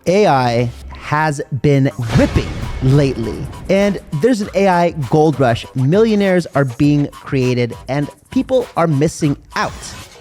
AI has been ripping lately, and there's an AI gold rush. Millionaires are being created and people are missing out.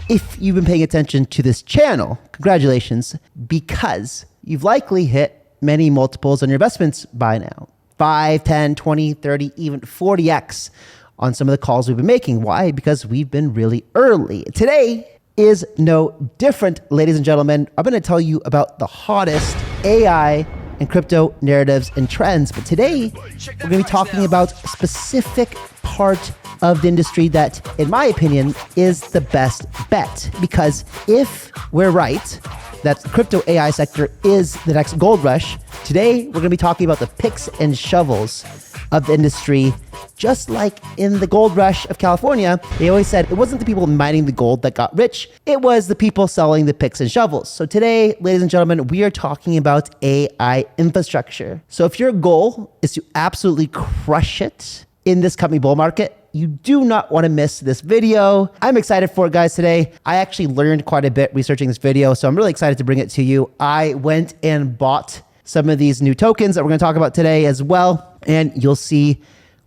If you've been paying attention to this channel, congratulations, because you've likely hit many multiples on your investments by now. 5, 10, 20, 30, even 40x on some of the calls we've been making. Why? Because we've been really early. Today is no different, ladies and gentlemen. I'm going to tell you about the hottest AI and crypto narratives and trends. But today, we're going to be talking about a specific part of the industry that, in my opinion, is the best bet. Because if we're right that the crypto AI sector is the next gold rush, today we're going to be talking about the picks and shovels of the industry. Just like in the gold rush of California, they always said it wasn't the people mining the gold that got rich, it was the people selling the picks and shovels. So today, ladies and gentlemen, we are talking about AI infrastructure. So if your goal is to absolutely crush it in this coming bull market, you do not want to miss this video. I'm excited for it, guys, today. I actually learned quite a bit researching this video, so I'm really excited to bring it to you. I went and bought some of these new tokens that we're going to talk about today as well, and you'll see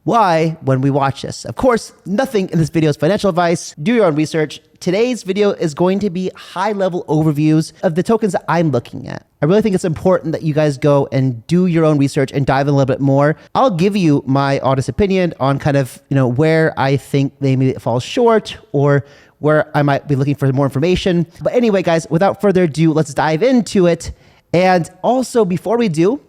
why when we watch this. Of course, nothing in this video is financial advice. Do your own research. Today's video is going to be high-level overviews of the tokens that I'm looking at. I really think it's important that you guys go and do your own research and dive in a little bit more. I'll give you my honest opinion on kind of, where I think they may fall short or where I might be looking for more information. But anyway, guys, without further ado, let's dive into it. And also, before we do,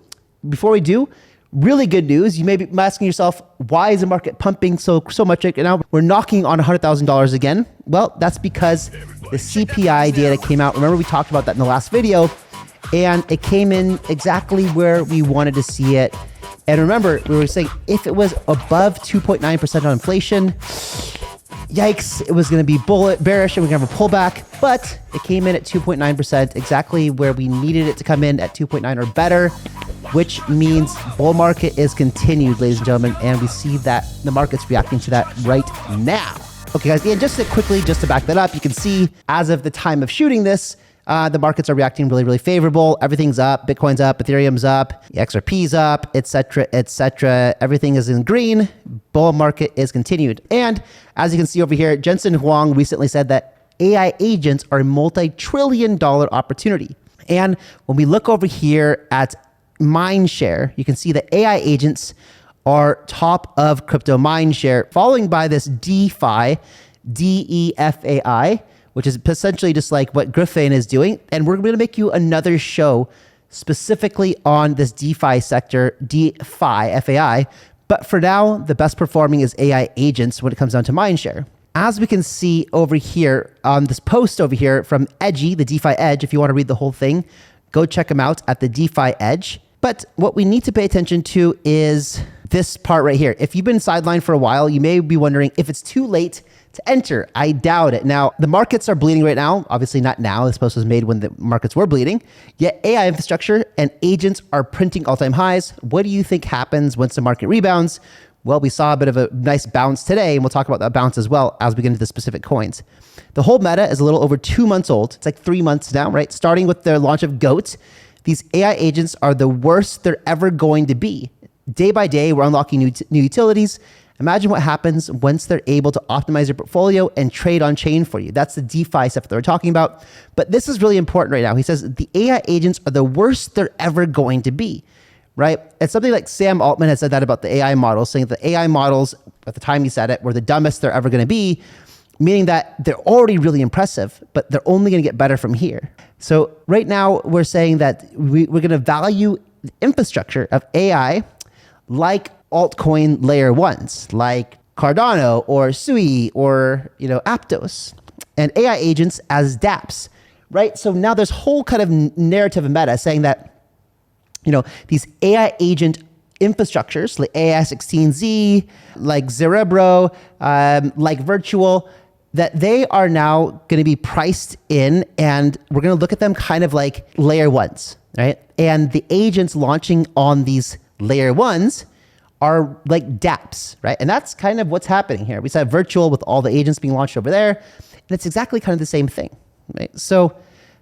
really good news. You may be asking yourself, why is the market pumping so much right now? We're knocking on $100,000 again. Well, that's because the CPI data came out. Remember, we talked about that in the last video, and it came in exactly where we wanted to see it. And remember, we were saying if it was above 2.9% on inflation, yikes, it was going to be bearish and we're going to have a pullback, but it came in at 2.9%, exactly where we needed it to come in at 2.9 or better, which means bull market is continued, ladies and gentlemen, and we see that the market's reacting to that right now. Okay, guys, and just to back that up, you can see as of the time of shooting this, the markets are reacting really, really favorable. Everything's up. Bitcoin's up. Ethereum's up. XRP's up, etc., etc. Everything is in green. Bull market is continued. And as you can see over here, Jensen Huang recently said that AI agents are a multi-trillion-dollar opportunity. And when we look over here at mindshare, you can see that AI agents are top of crypto mindshare, following by this DeFi, DEFAI, which is essentially just like what Griffin is doing. And we're going to make you another show specifically on this DeFi sector, DeFi, FAI. But for now, the best performing is AI agents when it comes down to mindshare. As we can see over here on this post over here from Edgy, the DeFi Edge, if you want to read the whole thing, go check them out at the DeFi Edge. But what we need to pay attention to is this part right here. If you've been sidelined for a while, you may be wondering if it's too late to enter. I doubt it. Now, the markets are bleeding right now. Obviously not now. This post was made when the markets were bleeding. Yet AI infrastructure and agents are printing all-time highs. What do you think happens once the market rebounds? Well, we saw a bit of a nice bounce today, and we'll talk about that bounce as well as we get into the specific coins. The whole meta is a little over 2 months old. It's like 3 months now, right? Starting with the launch of GOAT, these AI agents are the worst they're ever going to be. Day by day, we're unlocking new utilities. Imagine what happens once they're able to optimize your portfolio and trade on chain for you. That's the DeFi stuff that we're talking about. But this is really important right now. He says the AI agents are the worst they're ever going to be, right? It's something like Sam Altman has said that about the AI models, saying the AI models, at the time he said it, were the dumbest they're ever going to be, meaning that they're already really impressive, but they're only going to get better from here. So right now, we're saying that we're going to value the infrastructure of AI like altcoin layer ones, like Cardano or Sui or Aptos, and AI agents as dApps, right? So now there's whole kind of narrative and meta saying that these AI agent infrastructures like AI16Z, like Cerebro, like Virtual, that they are now going to be priced in, and we're going to look at them kind of like layer ones, right? And the agents launching on these layer ones are like dApps, right? And that's kind of what's happening here. We saw Virtual with all the agents being launched over there, and it's exactly kind of the same thing, right? So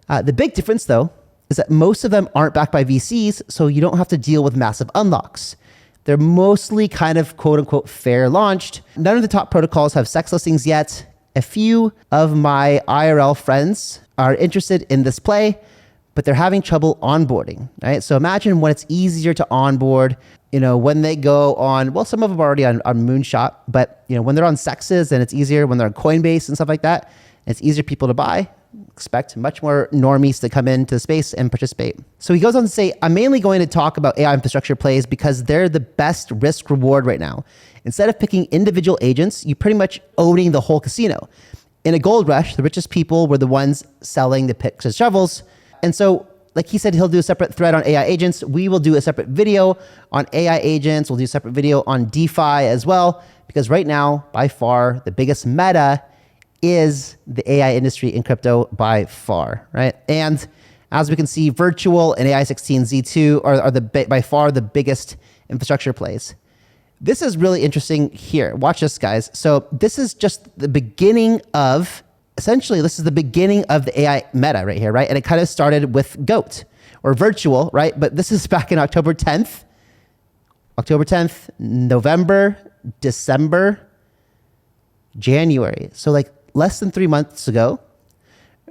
the big difference, though, is that most of them aren't backed by VCs, so you don't have to deal with massive unlocks. They're mostly kind of quote unquote fair launched. None of the top protocols have sex listings yet. A few of my IRL friends are interested in this play, but they're having trouble onboarding, right? So imagine when it's easier to onboard, when they go on, well, some of them are already on Moonshot, but when they're on Sexes and it's easier, when they're on Coinbase and stuff like that, it's easier for people to buy. Expect much more normies to come into the space and participate. So he goes on to say, I'm mainly going to talk about AI infrastructure plays because they're the best risk reward right now. Instead of picking individual agents, you're pretty much owning the whole casino. In a gold rush, the richest people were the ones selling the picks and shovels. And so, like he said, he'll do a separate thread on AI agents. We will do a separate video on AI agents. We'll do a separate video on DeFi as well, because right now, by far, the biggest meta is the AI industry in crypto by far, right? And as we can see, virtual and AI16Z2 are by far the biggest infrastructure plays. This is really interesting here. Watch this, guys. So this is just the beginning of, essentially, this is the beginning of the AI meta right here, right? And it kind of started with GOAT or virtual, right? But this is back in October 10th, November, December, January. So like less than 3 months ago,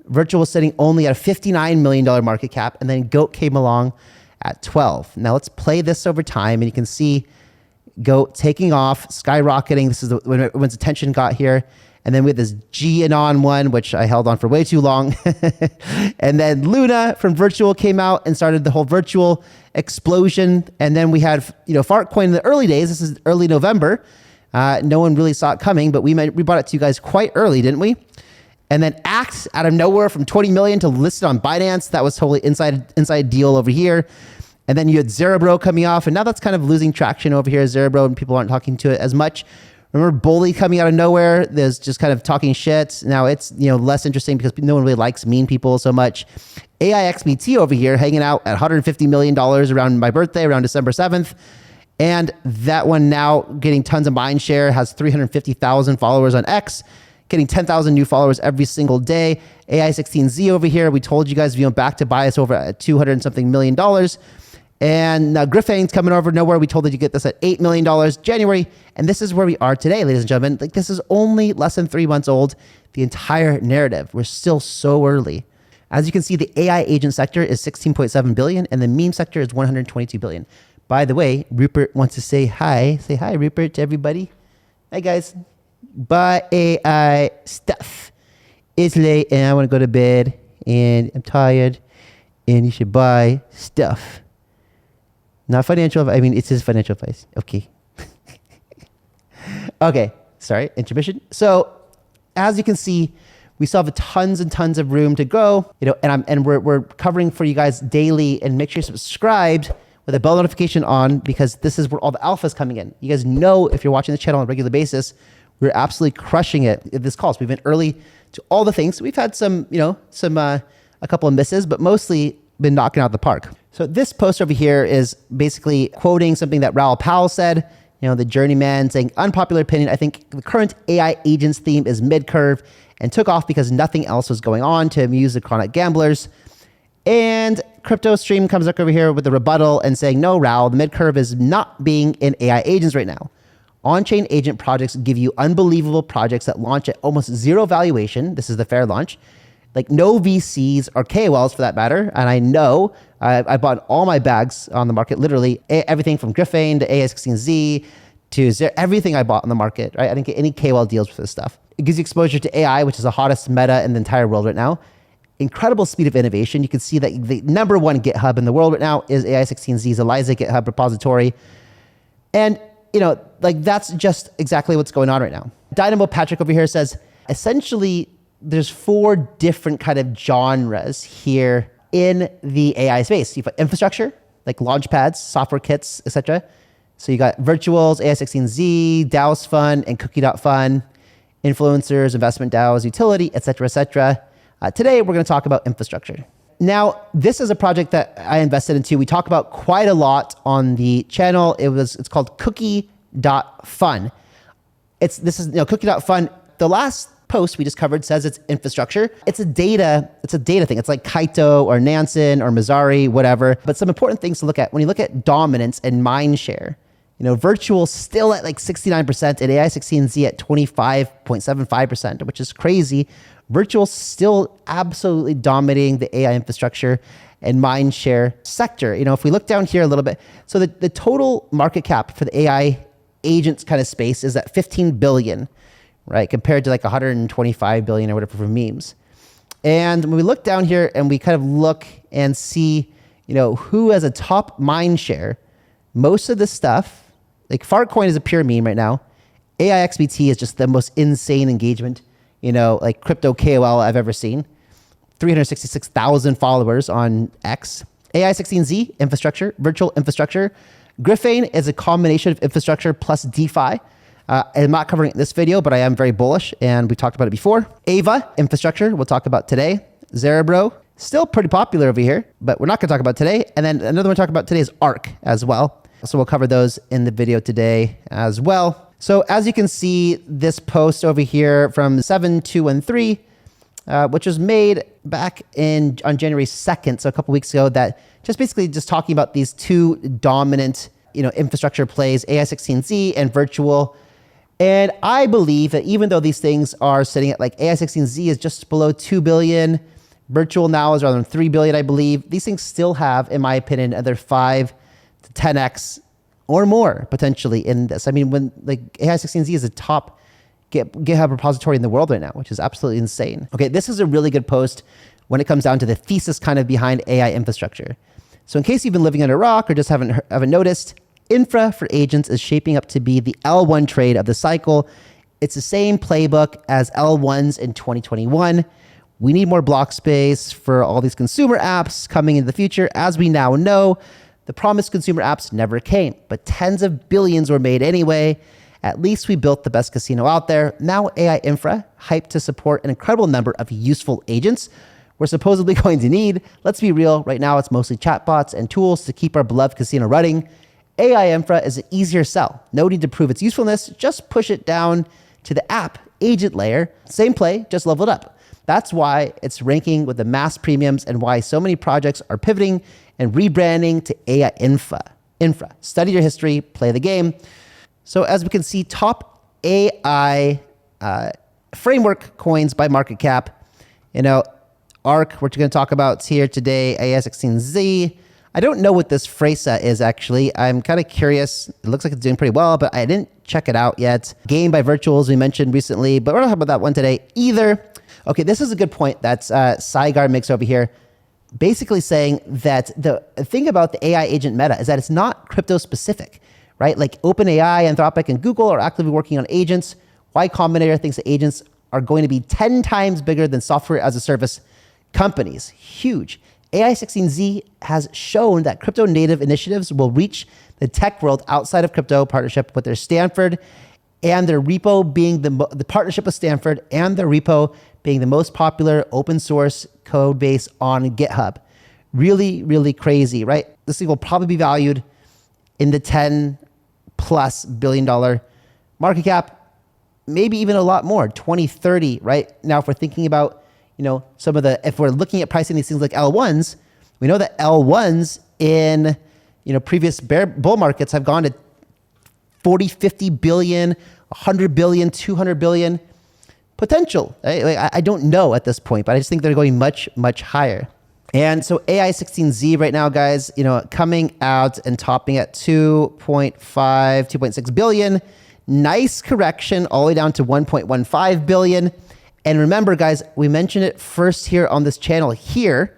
virtual was sitting only at a $59 million market cap, and then GOAT came along at 12. Now let's play this over time, and you can see GOAT taking off, skyrocketing. This is when its attention got here. And then we had this G-Anon one, which I held on for way too long. And then Luna from virtual came out and started the whole virtual explosion. And then we had, Fartcoin in the early days. This is early November. No one really saw it coming, but we brought it to you guys quite early, didn't we? And then Act out of nowhere from 20 million to listed on Binance. That was totally inside deal over here. And then you had Zerebro coming off, and now that's kind of losing traction over here, Zerebro, and people aren't talking to it as much. Remember Bully coming out of nowhere? There's just kind of talking shit. Now it's less interesting because no one really likes mean people so much. AIXBT over here hanging out at $150 million around my birthday, around December 7th. And that one now getting tons of mind share, has 350,000 followers on X, getting 10,000 new followers every single day. AI16Z over here, we told you guys if you went back to buy us over at $200 and something million. And now Griffane's coming over nowhere. We told you to get this at $8 million January. And this is where we are today, ladies and gentlemen. Like, this is only less than 3 months old, the entire narrative. We're still so early. As you can see, the AI agent sector is 16.7 billion and the meme sector is 122 billion. By the way, Rupert wants to say hi. Say hi, Rupert, to everybody. Hi, guys. Buy AI stuff. It's late and I want to go to bed and I'm tired and you should buy stuff. Not financial. I mean, it says financial advice. Okay. Okay. Sorry. Intermission. So as you can see, we still have tons and tons of room to grow, and we're covering for you guys daily, and make sure you're subscribed with a bell notification on, because this is where all the alpha is coming in. You guys know, if you're watching the channel on a regular basis, we're absolutely crushing it at this call. So we've been early to all the things. We've had some, a couple of misses, but mostly been knocking out the park. So this post over here is basically quoting something that Raoul Pal said, the journeyman, saying, unpopular opinion, I think the current AI agents theme is mid-curve and took off because nothing else was going on to amuse the chronic gamblers. And Crypto Stream comes up over here with a rebuttal and saying, no, Raoul, the mid-curve is not being in AI agents right now. On-chain agent projects give you unbelievable projects that launch at almost zero valuation. This is the fair launch. Like no VCs or KOLs for that matter. And I know I bought all my bags on the market, literally everything from Griffane to AS16Z to everything I bought on the market, right? I didn't get any KOL deals for this stuff. It gives you exposure to AI, which is the hottest meta in the entire world right now. Incredible speed of innovation. You can see that the number one GitHub in the world right now is AI16Z's ELIZA GitHub repository. And, that's just exactly what's going on right now. Dynamo Patrick over here says, essentially, there's 4 different kind of genres here in the AI space. You've got infrastructure, like launchpads, software kits, etc. So you got virtuals, AI16Z, DAOs Fund, and cookie.fun, influencers, investment DAOs, utility, etc., etc. Today, we're going to talk about infrastructure. Now, this is a project that I invested into. We talk about quite a lot on the channel. It's called cookie.fun. This is cookie.fun. The last post we just covered says it's infrastructure. It's a data thing. It's like Kaito or Nansen or Mizari, whatever. But some important things to look at when you look at dominance and mind share. Virtual still at like 69% and AI16Z at 25.75%, which is crazy. Virtual still absolutely dominating the AI infrastructure and mind share sector. If we look down here a little bit, so the total market cap for the AI agents kind of space is at 15 billion, right? Compared to like 125 billion or whatever for memes. And when we look down here and we kind of look and see, who has a top mind share, most of this stuff, like Fartcoin is a pure meme right now. AIXBT is just the most insane engagement, like crypto KOL I've ever seen. 366,000 followers on X. AI16Z, infrastructure, virtual infrastructure. Griffane is a combination of infrastructure plus DeFi. I'm not covering it in this video, but I am very bullish, and we talked about it before. Ava, infrastructure, we'll talk about today. Zerebro, still pretty popular over here, but we're not going to talk about today. And then another one to talk about today is ARK as well. So we'll cover those in the video today as well. So as you can see, this post over here from 7/2/13, which was made back on January 2nd, so a couple weeks ago, that just basically just talking about these two dominant, infrastructure plays, AI16Z and virtual. And I believe that even though these things are sitting at like AI16Z is just below 2 billion, virtual now is around 3 billion, I believe. These things still have, in my opinion, another 5 to 10x or more potentially in this. I mean, when like AI16Z is a top GitHub repository in the world right now, which is absolutely insane. Okay, this is a really good post when it comes down to the thesis kind of behind AI infrastructure. So in case you've been living under a rock or just haven't noticed, infra for agents is shaping up to be the L1 trade of the cycle. It's the same playbook as L1s in 2021. We need more block space for all these consumer apps coming into the future. As we now know, the promised consumer apps never came, but tens of billions were made anyway. At least we built the best casino out there. Now AI infra, hyped to support an incredible number of useful agents we're supposedly going to need. Let's be real, right now it's mostly chatbots and tools to keep our beloved casino running. AI infra is an easier sell. No need to prove its usefulness, just push it down to the app agent layer. Same play, just leveled up. That's why it's ranking with the mass premiums and why so many projects are pivoting and rebranding to AI infra. Study your history, play the game. So as we can see, top AI framework coins by market cap, ARK, which we're going to talk about here today, AI16Z. I don't know what this Fresa is actually. I'm kind of curious. It looks like it's doing pretty well, but I didn't check it out yet. Game by Virtuals we mentioned recently, but we're not talking about that one today either. Okay, this is a good point that Saigar makes over here. Basically saying that the thing about the AI agent meta is that it's not crypto specific, right? Like OpenAI, Anthropic, and Google are actively working on agents. Y Combinator thinks that agents are going to be 10 times bigger than software as a service companies. Huge. AI16Z has shown that crypto native initiatives will reach the tech world outside of crypto partnership with their Stanford and their repo being the partnership with Stanford and their repo being the most popular open source code base on GitHub. Really, really crazy, right? This thing will probably be valued in the $10+ billion market cap, maybe even a lot more, 20, 30, right? Now, if we're thinking about, if we're looking at pricing these things like L1s, we know that L1s in, previous bull markets have gone to 40, 50 billion, 100 billion, 200 billion potential. I don't know at this point, but I just think they're going much, much higher. And so AI16Z right now, guys, coming out and topping at 2.5, 2.6 billion. Nice correction all the way down to 1.15 billion. And remember, guys, we mentioned it first here on this channel here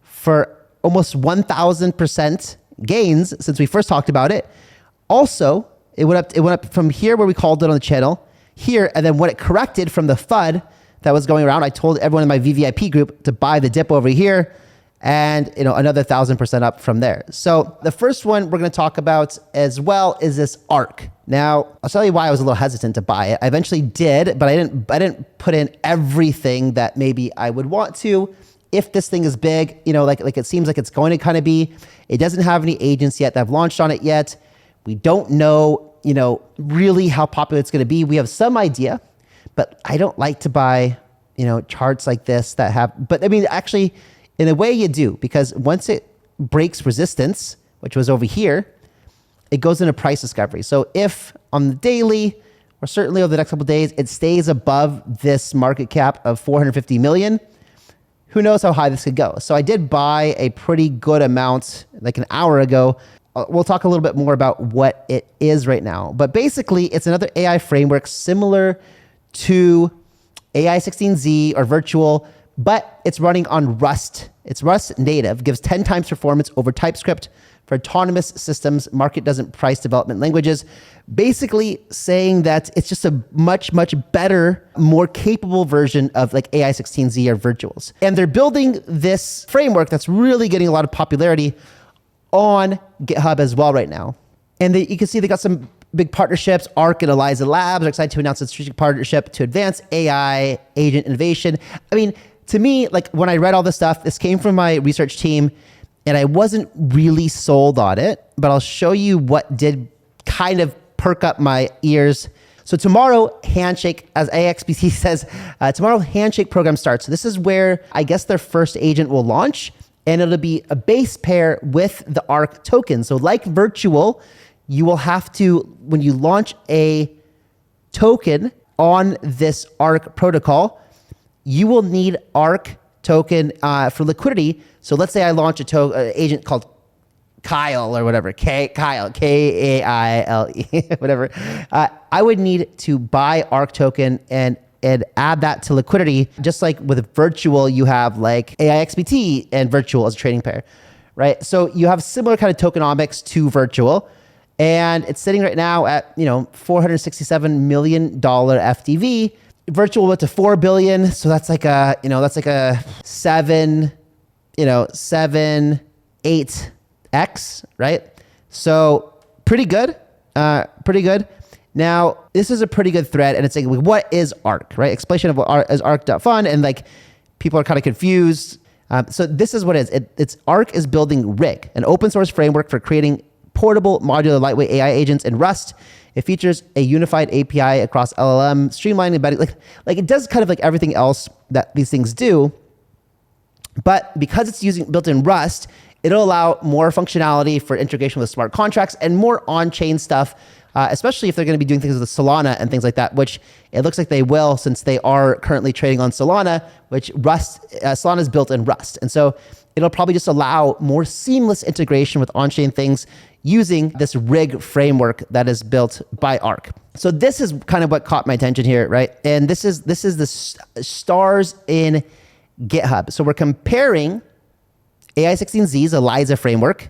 for almost 1,000% gains since we first talked about it. Also, it went up from here where we called it on the channel here, and then when it corrected from the FUD that was going around, I told everyone in my VVIP group to buy the dip over here, and another 1,000% up from there. So the first one we're going to talk about as well is this ARK. Now, I'll tell you why I was a little hesitant to buy it. I eventually did, but I didn't put in everything that maybe I would want to. If this thing is big, like it seems like it's going to kind of be, it doesn't have any agents yet that have launched on it yet. We don't know, really how popular it's going to be. We have some idea, but I don't like to buy, charts like this that have, but I mean, actually in a way you do, because once it breaks resistance, which was over here, it goes into price discovery. So if on the daily, or certainly over the next couple of days, it stays above this market cap of 450 million, who knows how high this could go. So I did buy a pretty good amount like an hour ago. We'll talk a little bit more about what it is right now. But basically, it's another AI framework similar to AI 16Z or virtual, but it's running on Rust. It's Rust native, gives 10 times performance over TypeScript for autonomous systems. Market doesn't price development languages. Basically saying that it's just a much, much better, more capable version of like AI 16Z or virtuals. And they're building this framework that's really getting a lot of popularity on GitHub as well right now. And you can see they got some big partnerships. Arc and Eliza Labs are excited to announce a strategic partnership to advance AI agent innovation. I mean, to me, like when I read all this stuff, this came from my research team and I wasn't really sold on it, but I'll show you what did kind of perk up my ears. So tomorrow, Handshake, as AXPT says, tomorrow Handshake program starts. So this is where I guess their first agent will launch, and it'll be a base pair with the ARC token. So like virtual, you will have to, when you launch a token on this ARC protocol, you will need ARC token for liquidity. So let's say I launch an agent called Kyle or whatever, Kyle, K-A-I-L-E, whatever. I would need to buy ARC token and add that to liquidity. Just like with virtual, you have like AIXBT and virtual as a trading pair, right? So you have similar kind of tokenomics to virtual, and it's sitting right now at, $467 million FTV. Virtual went to 4 billion. So that's like a, that's like a 8x, right? So pretty good, pretty good. Now, this is a pretty good thread, and it's like, what is ARC, right? Explanation of what is ARC.fun, and like people are kind of confused. So this is what it is. It's ARC is building Rig, an open source framework for creating portable, modular, lightweight AI agents in Rust. It features a unified API across LLM, streamlining, embedding, like it does kind of like everything else that these things do. But because it's built in Rust, it'll allow more functionality for integration with smart contracts and more on-chain stuff, especially if they're going to be doing things with Solana and things like that, which it looks like they will, since they are currently trading on Solana, which Solana is built in Rust. And so it'll probably just allow more seamless integration with on-chain things using this Rig framework that is built by ARC. So this is kind of what caught my attention here, right? And this is the stars in GitHub. So we're comparing AI16Z's Eliza framework,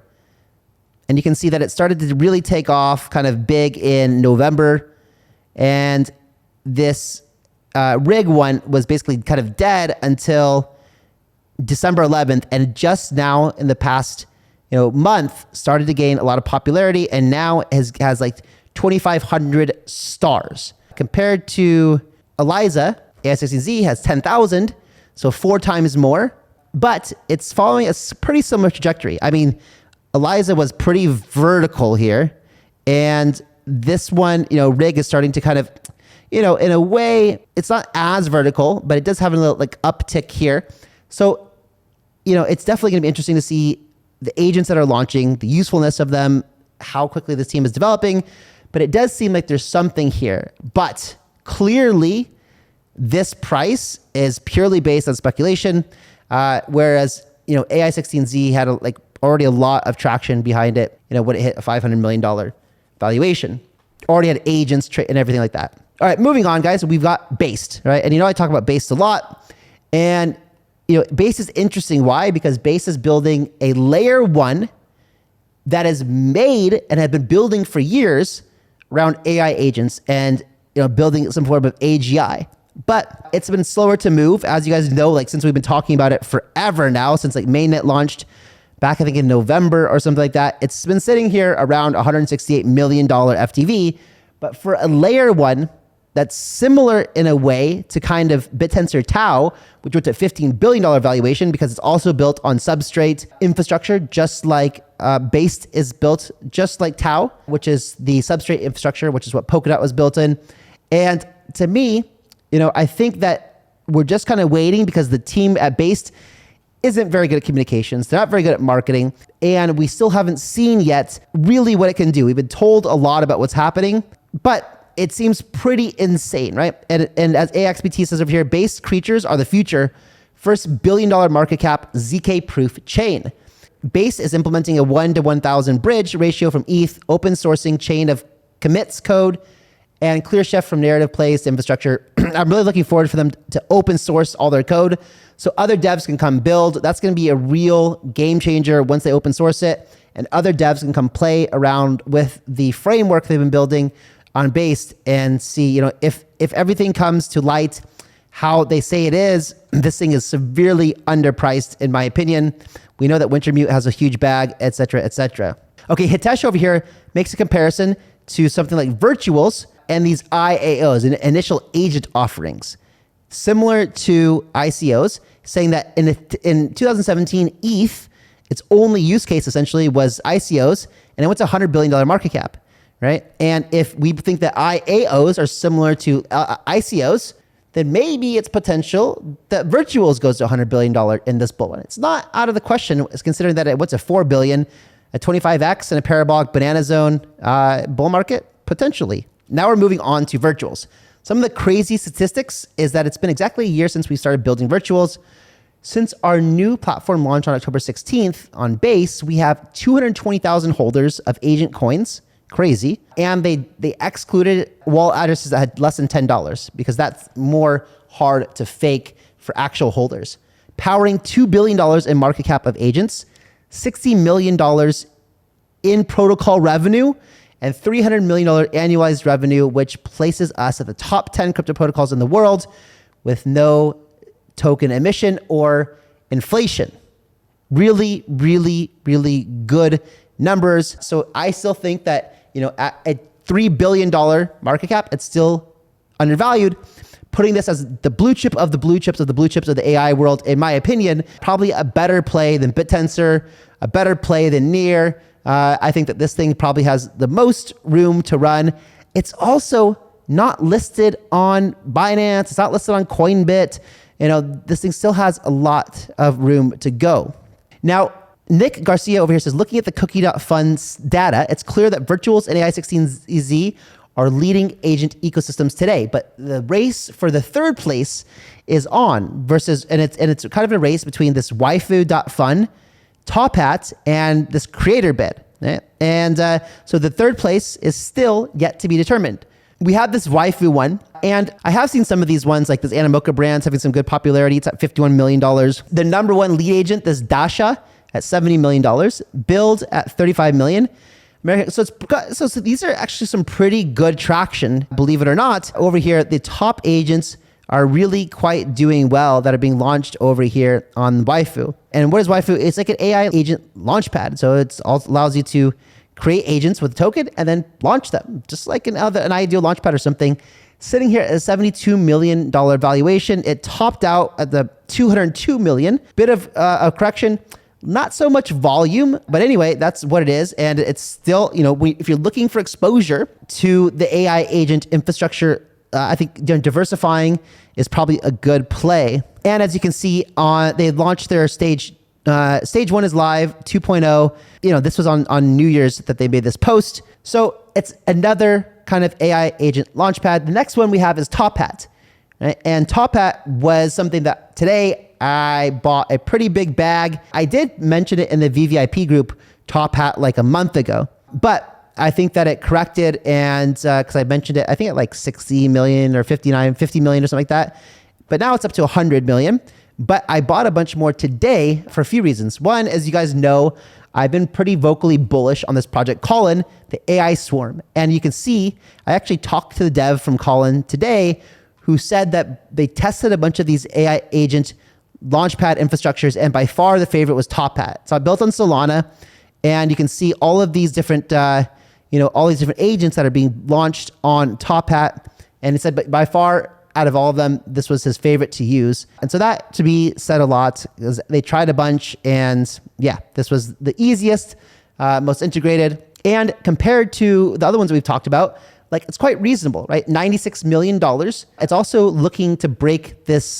and you can see that it started to really take off kind of big in November, and this Rig one was basically kind of dead until December 11th, and just now in the past month started to gain a lot of popularity, and now has like 2,500 stars. Compared to Eliza, AI16Z has 10,000, so 4 times more, but it's following a pretty similar trajectory. I mean, Eliza was pretty vertical here, and this one, Rig is starting to kind of, in a way, it's not as vertical, but it does have a little like uptick here. So, it's definitely going to be interesting to see the agents that are launching, the usefulness of them, how quickly this team is developing. But it does seem like there's something here. But clearly, this price is purely based on speculation, whereas AI16Z had already a lot of traction behind it. When it hit a $500 million valuation, already had agents and everything like that. All right, moving on, guys. We've got Based, right? And I talk about Based a lot, and Base is interesting. Why? Because Base is building a layer 1 that is made and have been building for years around AI agents and building some form of AGI. But it's been slower to move, as you guys know, since we've been talking about it forever now, since mainnet launched back, I think in November or something like that. It's been sitting here around $168 million FTV. But for a layer 1, that's similar in a way to kind of BitTensor Tau, which went to $15 billion valuation because it's also built on substrate infrastructure, just like Based is built just like Tau, which is the substrate infrastructure, which is what Polkadot was built in. And to me, I think that we're just kind of waiting because the team at Based isn't very good at communications. They're not very good at marketing. And we still haven't seen yet really what it can do. We've been told a lot about what's happening, but it seems pretty insane, right? And as AXPT says over here, Based creatures are the future. First billion-dollar market cap, ZK-proof chain. Base is implementing a 1 to 1,000 bridge ratio from ETH, open sourcing chain of commits code, and clear shift from narrative plays to infrastructure. I'm really looking forward for them to open source all their code so other devs can come build. That's going to be a real game changer once they open source it, and other devs can come play around with the framework they've been building on Based and see, if everything comes to light how they say it is, this thing is severely underpriced, in my opinion. We know that Wintermute has a huge bag, et cetera, et cetera. Okay, Hitesh over here makes a comparison to something like Virtuals and these IAOs, initial agent offerings, similar to ICOs, saying that in 2017, ETH, its only use case essentially was ICOs, and it went to $100 billion market cap, right? And if we think that IAOs are similar to ICOs, then maybe it's potential that Virtuals goes to $100 billion in this bull run. It's not out of the question, it's considering that what's a $4 billion, a 25x in a parabolic banana zone bull market, potentially. Now we're moving on to Virtuals. Some of the crazy statistics is that it's been exactly a year since we started building Virtuals. Since our new platform launched on October 16th on Base, we have 220,000 holders of agent coins. Crazy. And they excluded wallet addresses that had less than $10 because that's more hard to fake for actual holders. Powering $2 billion in market cap of agents, $60 million in protocol revenue, and $300 million annualized revenue, which places us at the top 10 crypto protocols in the world with no token emission or inflation. Really, really, really good numbers. So I still think that, at a $3 billion market cap, it's still undervalued. Putting this as the blue chip of the blue chips of the blue chips of the AI world, in my opinion, probably a better play than BitTensor, a better play than Near. I think that this thing probably has the most room to run. It's also not listed on Binance. It's not listed on Coinbit. This thing still has a lot of room to go. Now, Nick Garcia over here says, looking at the cookie.fun's data, it's clear that Virtuals and AI16Z are leading agent ecosystems today, but the race for the third place is on versus, and it's kind of a race between this waifu.fun, Top Hat, and this creator bid. Right? And so the third place is still yet to be determined. We have this waifu one, and I have seen some of these ones, like this Animoca brand's having some good popularity. It's at $51 million. The number one lead agent, this Dasha, at $70 million. Build at $35 million. So these are actually some pretty good traction, believe it or not. Over here, the top agents are really quite doing well that are being launched over here on Waifu. And what is Waifu? It's like an AI agent launchpad. So it allows you to create agents with a token and then launch them, just like an ideal launchpad or something. Sitting here at a $72 million valuation. It topped out at the $202 million. Bit of a correction. Not so much volume, but anyway, that's what it is. And it's still, if you're looking for exposure to the AI agent infrastructure, I think diversifying is probably a good play. And as you can see, they launched their stage 1 is live, 2.0. This was on New Year's that they made this post. So it's another kind of AI agent launchpad. The next one we have is Top Hat. Right? And Top Hat was something that today I bought a pretty big bag. I did mention it in the VVIP group, Top Hat, like a month ago. But I think that it corrected, and because I mentioned it, I think at like 60 million or 50 million or something like that. But now it's up to 100 million. But I bought a bunch more today for a few reasons. One, as you guys know, I've been pretty vocally bullish on this project, Colin, the AI Swarm. And you can see, I actually talked to the dev from Colin today who said that they tested a bunch of these AI agent launchpad infrastructures, and by far the favorite was Top Hat. So I built on Solana, and you can see all of these different, all these different agents that are being launched on Top Hat. And it said, but by far, out of all of them, this was his favorite to use. And so that, to me, said a lot, because they tried a bunch, and yeah, this was the easiest, most integrated. And compared to the other ones we've talked about, like it's quite reasonable, right? $96 million. It's also looking to break this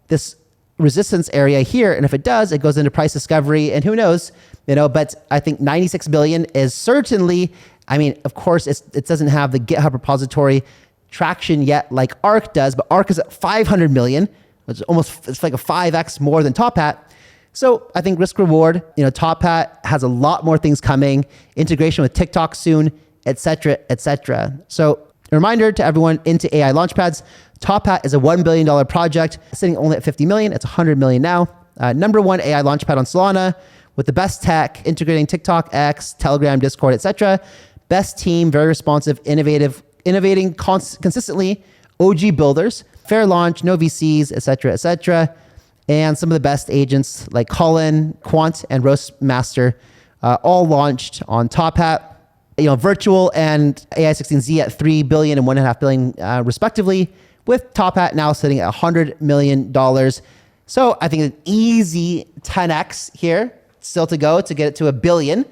this resistance area here. And if it does, it goes into price discovery and who knows, but I think 96 billion is certainly, I mean, of course, it doesn't have the GitHub repository traction yet like Arc does, but Arc is at 500 million, which is it's like a 5x more than Top Hat. So I think risk reward, Top Hat has a lot more things coming, integration with TikTok soon, et cetera, et cetera. So a reminder to everyone into AI launchpads, Top Hat is a $1 billion project, sitting only at 50 million. It's 100 million now. Number one AI launchpad on Solana with the best tech, integrating TikTok, X, Telegram, Discord, et cetera. Best team, very responsive, innovating consistently, OG builders, fair launch, no VCs, et cetera, et cetera. And some of the best agents like Colin, Quant, and Roastmaster, all launched on Top Hat. Virtual and AI16Z at 3 billion and 1.5 billion, respectively, with Top Hat now sitting at $100 million. So I think an easy 10x here still to go to get it to $1 billion,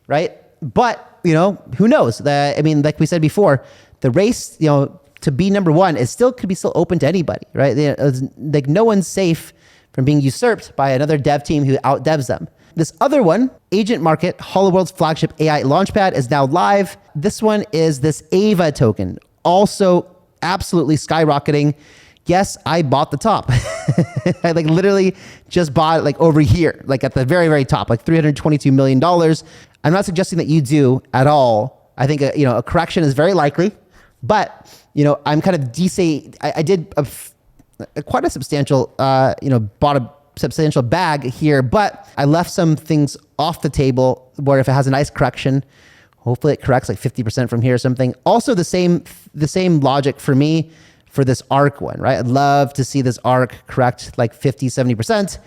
right? But, who knows? Like we said before, the race, to be number one could be still open to anybody, right? Like no one's safe from being usurped by another dev team who out-devs them. This other one, Agent Market, HoloWorld's flagship AI launchpad, is now live. This one is this AVA token, also absolutely skyrocketing. Yes, I bought the top. I literally just bought it over here, at the very, very top, $322 million. I'm not suggesting that you do at all. I think a correction is very likely, but I'm kind of I did quite a substantial, bought a substantial bag here, but I left some things off the table where if it has a nice correction, hopefully it corrects 50% from here or something. Also the same logic for me for this ARC one, right? I'd love to see this ARC correct 50, 70%,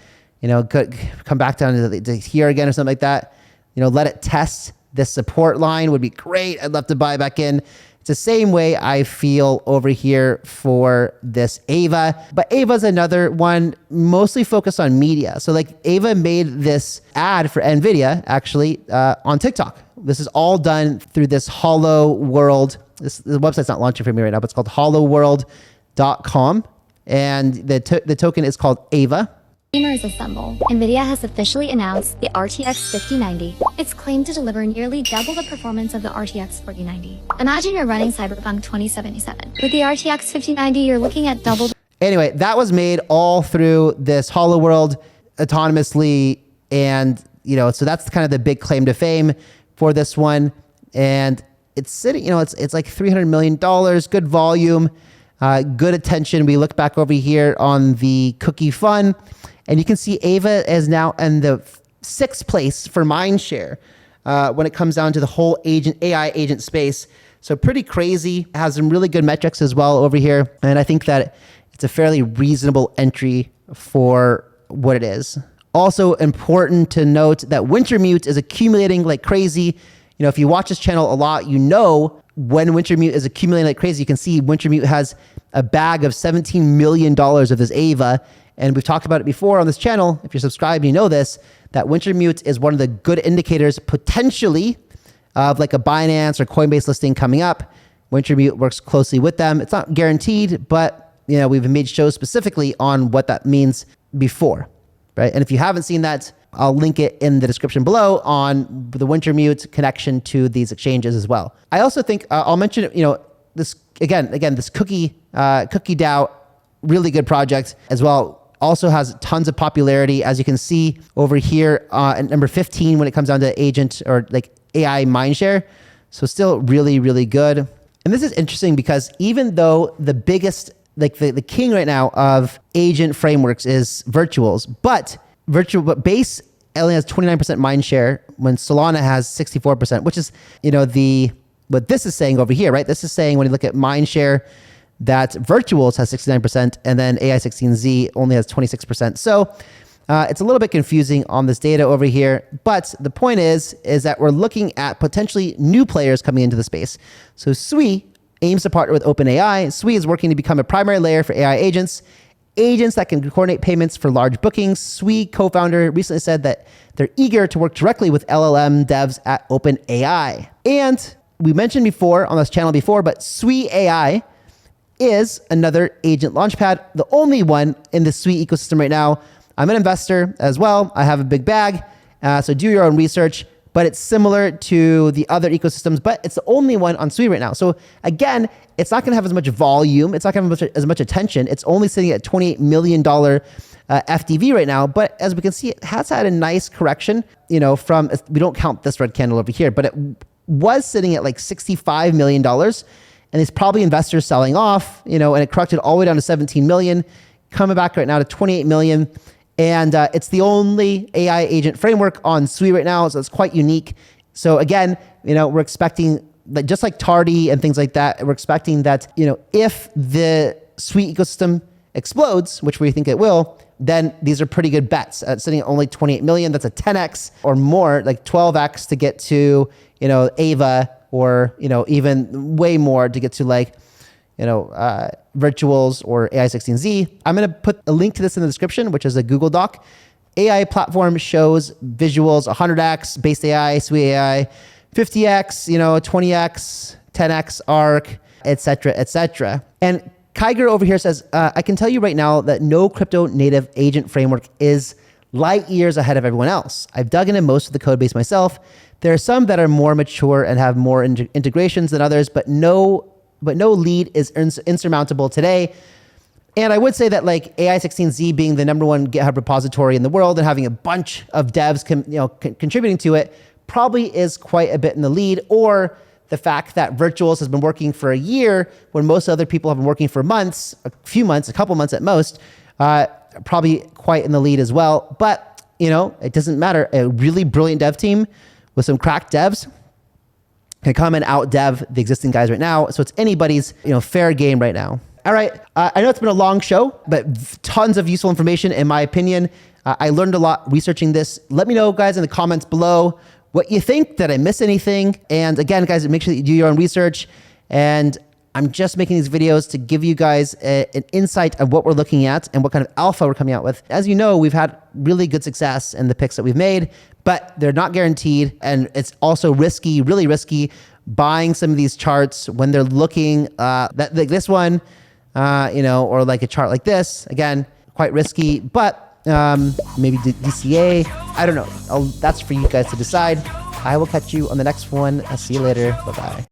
come back down to here again or something like that. Let it test this support line would be great. I'd love to buy back in. It's the same way I feel over here for this Ava, but Ava's another one mostly focused on media. So Ava made this ad for NVIDIA actually on TikTok. This is all done through this Hollow World. The website's not launching for me right now, but it's called hollowworld.com. And the token is called Ava. Gamers assemble. NVIDIA has officially announced the RTX 5090. It's claimed to deliver nearly double the performance of the RTX 4090. Imagine you're running Cyberpunk 2077. With the RTX 5090, you're looking at double. Anyway, that was made all through this Hollow World autonomously. And, so that's kind of the big claim to fame for this one. And it's sitting, it's like $300 million, good volume, good attention. We look back over here on the cookie.fun. And you can see Ava is now in the 6th place for mindshare when it comes down to the whole AI agent space. So pretty crazy. Has some really good metrics as well over here. And I think that it's a fairly reasonable entry for what it is. Also important to note that Wintermute is accumulating like crazy. If you watch this channel a lot, when Wintermute is accumulating like crazy. You can see Wintermute has a bag of $17 million of this Ava. And we've talked about it before on this channel. If you're subscribed, you know this, that Wintermute is one of the good indicators potentially of a Binance or Coinbase listing coming up. Wintermute works closely with them. It's not guaranteed, but we've made shows specifically on what that means before, right? And if you haven't seen that, I'll link it in the description below on the Wintermute connection to these exchanges as well. I also think I'll mention, this again, this Cookie DAO, really good project as well. Also has tons of popularity, as you can see over here at number 15 when it comes down to agent or AI mindshare. So still really, really good. And this is interesting because even though the biggest, the king right now of agent frameworks is Virtuals, but Base only has 29% mindshare when Solana has 64%, which is, what this is saying over here, right? This is saying when you look at mindshare, that Virtuals has 69% and then AI16Z only has 26%. So it's a little bit confusing on this data over here. But the point is that we're looking at potentially new players coming into the space. So Sui aims to partner with OpenAI. Sui is working to become a primary layer for AI agents that can coordinate payments for large bookings. Sui co-founder recently said that they're eager to work directly with LLM devs at OpenAI. And we mentioned before on this channel before, but SuiAI is another agent launchpad, the only one in the Sui ecosystem right now. I'm an investor as well. I have a big bag, so do your own research, but it's similar to the other ecosystems, but it's the only one on Sui right now. So again, it's not gonna have as much volume. It's not gonna have as much attention. It's only sitting at $28 million FDV right now, but as we can see, it has had a nice correction, from, we don't count this red candle over here, but it was sitting at like $65 million, and it's probably investors selling off, and it corrected all the way down to 17 million, coming back right now to 28 million. And it's the only AI agent framework on Sui right now, so it's quite unique. So again, we're expecting, like, just like Tardy and things like that, we're expecting that, if the Sui ecosystem explodes, which we think it will, then these are pretty good bets. Sitting at only 28 million, that's a 10x or more, like 12x to get to, Ava, or, even way more to get to like, Virtuals or AI16Z. I'm going to put a link to this in the description, which is a Google Doc. AI platform shows visuals 100x, BasedAI, SuiAI, 50x, 20x, 10x, ARC, etc., etc. And Kiger over here says, I can tell you right now that no crypto native agent framework is light years ahead of everyone else. I've dug into most of the code base myself. There are some that are more mature and have more integrations than others, but no lead is insurmountable today. And I would say that like AI16Z being the #1 GitHub repository in the world and having a bunch of devs contributing to it probably is quite a bit in the lead, or the fact that Virtuals has been working for a year when most other people have been working for months, a few months, a couple months at most, probably quite in the lead as well. But, it doesn't matter. A really brilliant dev team with some cracked devs can come and out dev the existing guys right now. So it's anybody's, fair game right now. All right. I know it's been a long show, but tons of useful information in my opinion. I learned a lot researching this. Let me know, guys, in the comments below what you think. Did I miss anything? And again, guys, make sure that you do your own research. And I'm just making these videos to give you guys an insight of what we're looking at and what kind of alpha we're coming out with. As you know, we've had really good success in the picks that we've made, but they're not guaranteed. And it's also risky, really risky, buying some of these charts when they're looking like this one, or like a chart like this. Again, quite risky, but maybe DCA, I don't know. That's for you guys to decide. I will catch you on the next one. I'll see you later. Bye-bye.